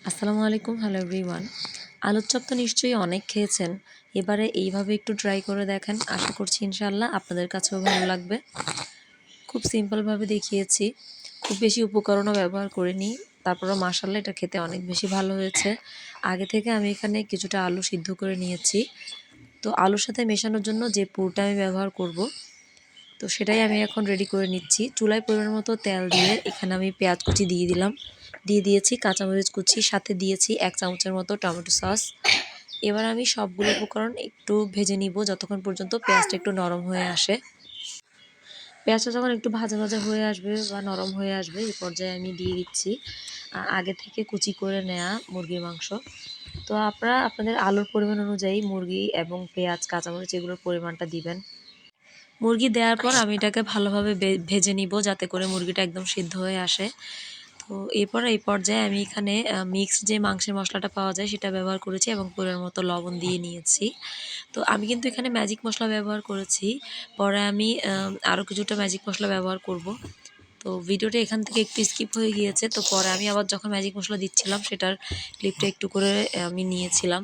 আসসালামু আলাইকুম, hello everyone. আলুর চপ তো নিশ্চয়ই অনেক খেয়েছেন। এবারে এইভাবে একটু ট্রাই করে দেখেন, আশা করছি ইনশাআল্লাহ আপনাদের কাছেও ভালো লাগবে। খুব সিম্পলভাবে দেখিয়েছি, খুব বেশি উপকরণও ব্যবহার করিনি, তারপরও মাশাআল্লাহ এটা খেতে অনেক বেশি ভালো হয়েছে। আগে থেকে আমি এখানে কিছুটা আলু সিদ্ধ করে নিয়েছি। তো আলুর সাথে মেশানোর জন্য যে পুরটা আমি ব্যবহার করব, তো সেটাই আমি এখন রেডি করে নিচ্ছি। চুলায় পরিমাণ মতো তেল দিয়ে এখানে আমি পেঁয়াজ কুচি দিয়ে দিয়েছি কাঁচামরিচ কুচি, সাথে দিয়েছি 1 চামচের মতো টমেটো সস। এবার আমি সবগুলো উপকরণ একটু ভেজে নিব যতক্ষণ পর্যন্ত পেঁয়াজটা একটু নরম হয়ে আসে। পেঁয়াজটা যখন একটু ভাজা ভাজা হয়ে আসবে বা নরম হয়ে আসবে, এই পর্যায়ে আমি দিয়ে দিচ্ছি আগে থেকে কুচি করে নেওয়া মুরগির মাংস। তো আপনারা আপনাদের আলুর পরিমাণ অনুযায়ী মুরগি এবং পেঁয়াজ কাঁচামরিচ এগুলোর পরিমাণটা দিবেন। মুরগি দেওয়ার পর আমি এটাকে ভালোভাবে ভেজে নিব যাতে করে মুরগিটা একদম সিদ্ধ হয়ে আসে। তো এরপর এই পর্যায়ে আমি এখানে মিক্সড যে মাংসের মশলাটা পাওয়া যায় সেটা ব্যবহার করেছি এবং পরিমাণ মতো লবণ দিয়ে নিয়েছি। তো আমি কিন্তু এখানে ম্যাজিক মশলা ব্যবহার করেছি, পরে আমি আরও কিছুটা ম্যাজিক মশলা ব্যবহার করব। তো ভিডিওটা এখান থেকে একটু স্কিপ হয়ে গিয়েছে, তো পরে আমি আবার যখন ম্যাজিক মশলা দিচ্ছিলাম সেটার ক্লিপটা একটু করে আমি নিয়েছিলাম।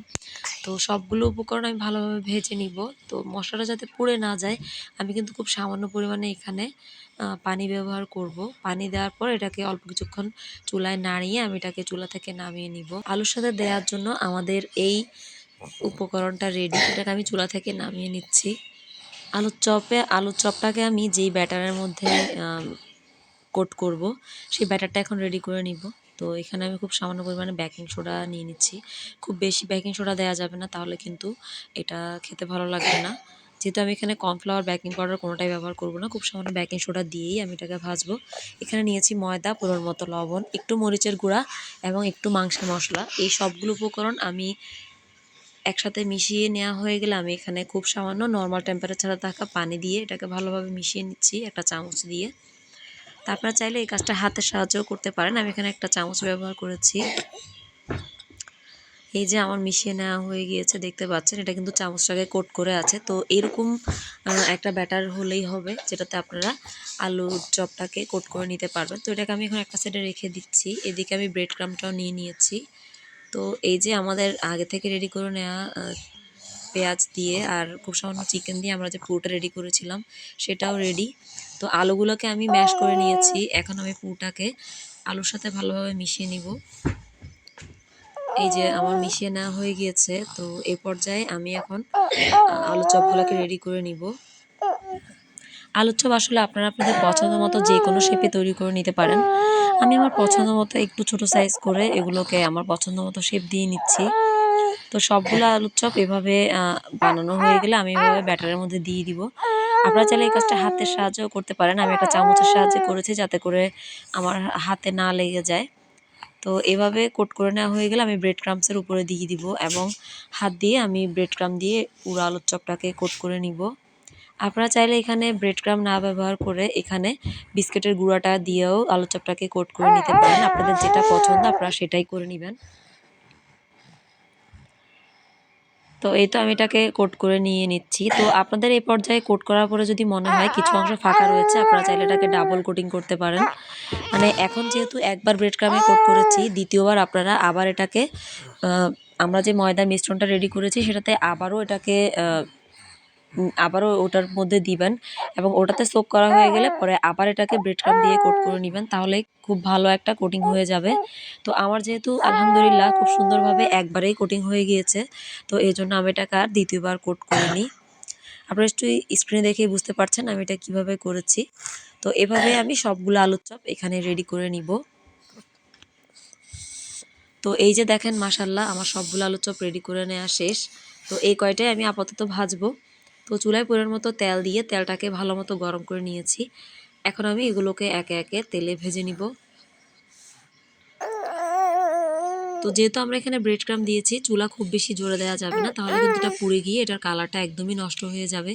তো সবগুলো উপকরণ আমি ভালোভাবে ভেজে নিব। তো মশলাটা যাতে পুড়ে না যায়, আমি কিন্তু খুব সামান্য পরিমাণে এখানে পানি ব্যবহার করব। পানি দেওয়ার পর এটাকে অল্প কিছুক্ষণ চুলায় নাড়িয়ে আমি এটাকে চুলা থেকে নামিয়ে নিব। আলুর সাথে দেওয়ার জন্য আমাদের এই উপকরণটা রেডি, এটাকে আমি চুলা থেকে নামিয়ে নিচ্ছি। আলুর চপটাকে আমি যেই ব্যাটারের মধ্যে কোট করব, সেই ব্যাটারটা এখন রেডি করে নিব। তো এখানে আমি খুব সামান্য পরিমাণে বেকিং সোডা নিয়ে নিচ্ছি। খুব বেশি বেকিং সোডা দেওয়া যাবে না, তাহলে কিন্তু এটা খেতে ভালো লাগবে না। যেহেতু আমি এখানে কর্নফ্লাওয়ার, বেকিং পাউডার কোনোটাই ব্যবহার করব না, খুব সামান্য বেকিং সোডা দিয়েই আমি এটাকে ভাজবো। এখানে নিয়েছি ময়দা, পরিমাণ মতো লবণ, একটু মরিচের গুঁড়া এবং একটু মাংসের মশলা। এই সবগুলো উপকরণ আমি একসাথে মিশিয়ে নেওয়া হয়ে গেলে আমি এখানে খুব সামান্য নর্মাল টেম্পারেচারে থাকা পানি দিয়ে এটাকে ভালোভাবে মিশিয়ে নিচ্ছি একটা চামচ দিয়ে। তা আপনারা চাইলে এই কাজটা হাতের সাহায্যেও করতে পারেন, আমি এখানে একটা চামচ ব্যবহার করেছি। এই যে আমার মিশিয়ে নেওয়া হয়ে গিয়েছে, দেখতে পাচ্ছেন এটা কিন্তু চামচটাকে কোট করে আছে। তো এরকম একটা ব্যাটার হলেই হবে যেটাতে আপনারা আলুর চপটাকে কোট করে নিতে পারবেন। তো এটাকে আমি এখন একটা সাইডে রেখে দিচ্ছি। এদিকে আমি ব্রেড ক্রাম্বটাও নিয়ে নিয়েছি। তো এই যে আমাদের আগে থেকে রেডি করে নেওয়া পেঁয়াজ দিয়ে আর খুব সামান্য চিকেন দিয়ে আমরা যে পুরোটা রেডি করেছিলাম সেটাও রেডি। তো আলুগুলোকে আমি ম্যাশ করে নিয়েছি, এখন আমি পুরোটাকে আলুর সাথে ভালোভাবে মিশিয়ে নিব। এই যে আমার মিশিয়ে নেওয়া হয়ে গিয়েছে। তো এই পর্যায়ে আমি এখন আলু চপগুলোকে রেডি করে নিব। আলুর চপ আসলে আপনারা আপনাদের পছন্দ মতো যে কোনো শেপে তৈরি করে নিতে পারেন। আমি আমার পছন্দ মতো একটু ছোট সাইজ করে এগুলোকে আমার পছন্দ মতো শেপ দিয়ে নিচ্ছি। তো সবগুলো আলুর চপ এভাবে বানানো হয়ে গেলে আমি এভাবে ব্যাটারের মধ্যে দিয়ে দিব। আপনারা চাইলে এই কাজটা হাতের সাহায্যেও করতে পারেন। আমি একটা চামচের সাহায্যে করেছি যাতে করে আমার হাতে না লেগে যায়। তো এভাবে কোট করে নেওয়া হয়ে গেলে আমি ব্রেড ক্রাম্বসের উপরে দিয়ে দিব এবং হাত দিয়ে আমি ব্রেড ক্রাম্ব দিয়ে পুরো আলুর চপটাকে কোট করে নিব। আপনারা চাইলে এখানে ব্রেড ক্রাম্ব না ব্যবহার করে এখানে বিস্কিটের গুঁড়াটা দিয়েও আলুর চপটাকে কোট করে নিতে পারেন। আপনাদের যেটা পছন্দ আপনারা সেটাই করে নেবেন। তো এই তো আমি এটাকে কোট করে নিয়ে নিচ্ছি। তো আপনাদের এই পর্যায়ে কোট করার পরে যদি মনে হয় কিছু অংশ ফাঁকা রয়েছে, আপনারা চাইলে এটাকে ডাবল কোটিং করতে পারেন। মানে এখন যেহেতু একবার ব্রেড ক্রামে কোট করেছি, দ্বিতীয়বার আপনারা আবার এটাকে আমরা যে ময়দার মিশ্রণটা রেডি করেছি সেটাতে আবারও ওটার মধ্যে দিবেন এবং ওটাতে সোক করা হয়ে গেলে পরে আবার এটাকে ব্রেড ক্রাম্ব দিয়ে কোট করে নেবেন, তাহলে খুব ভালো একটা কোটিং হয়ে যাবে। তো আমার যেহেতু আলহামদুলিল্লাহ খুব সুন্দরভাবে একবারেই কোটিং হয়ে গিয়েছে, তো এই জন্য আমি এটাকে আর দ্বিতীয়বার কোট করিনি। আপনারা একটু স্ক্রিনে দেখেই বুঝতে পারছেন আমি এটা কিভাবে করেছি। তো এভাবে আমি সবগুলো আলুর চপ এখানে রেডি করে নিব। তো এই যে দেখেন মাশাল্লাহ আমার সবগুলো আলুর চপ রেডি করে নেওয়া শেষ। তো এই কয়টাই আমি আপাতত ভাজবো। তো চুলায় পরিমাণ মতো তেল দিয়ে তেলটাকে ভালো মতো গরম করে নিয়েছি। এখন আমি এগুলোকে একে একে তেলে ভেজে নিব। তো যেহেতু আমরা এখানে ব্রেড ক্রাম্ব দিয়েছি, চুলা খুব বেশি জোরে দেওয়া যাবে না, তাহলে কিন্তু এটা পুড়ে গিয়ে এটার কালারটা একদমই নষ্ট হয়ে যাবে।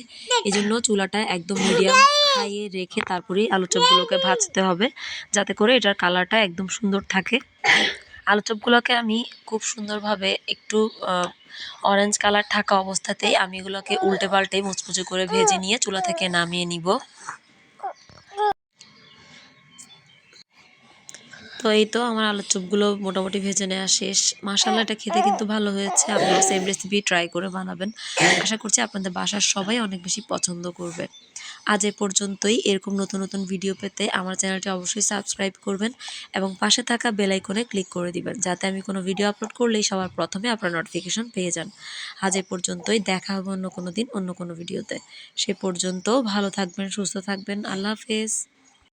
এজন্য চুলাটা একদম মিডিয়াম হাইয়ে রেখে তারপরেই আলু চপগুলোকে ভাজতে হবে, যাতে করে এটার কালারটা একদম সুন্দর থাকে। আলু চপগুলোকে আমি খুব সুন্দরভাবে একটু অরেঞ্জ কালার থাকা অবস্থাতেই আমি এগুলোকে উল্টে পাল্টে মুচমুচে করে ভেজে নিয়ে চুলা থেকে নামিয়ে নিব। তো এই তো আমার আলুর চপগুলো মোটামুটি ভেজে নেওয়া শেষ। মাশাআল্লাহ, এটা খেতে কিন্তু ভালো হয়েছে। আপনারা সেম রেসিপি ট্রাই করে বানাবেন। আশা করছি আপনাদের বাসার সবাই অনেক বেশি পছন্দ করবে। আজ এ পর্যন্তই। এরকম নতুন নতুন ভিডিও পেতে আমার চ্যানেলটি অবশ্যই সাবস্ক্রাইব করবেন এবং পাশে থাকা বেল আইকনে ক্লিক করে দিবেন, যাতে আমি কোনো ভিডিও আপলোড করলেই সবার প্রথমে আপনার নোটিফিকেশন পেয়ে যান। আজ এ পর্যন্তই। দেখা হবে অন্য কোনো দিন অন্য কোনো ভিডিওতে। সে পর্যন্ত ভালো থাকবেন, সুস্থ থাকবেন। আল্লাহ হাফেজ।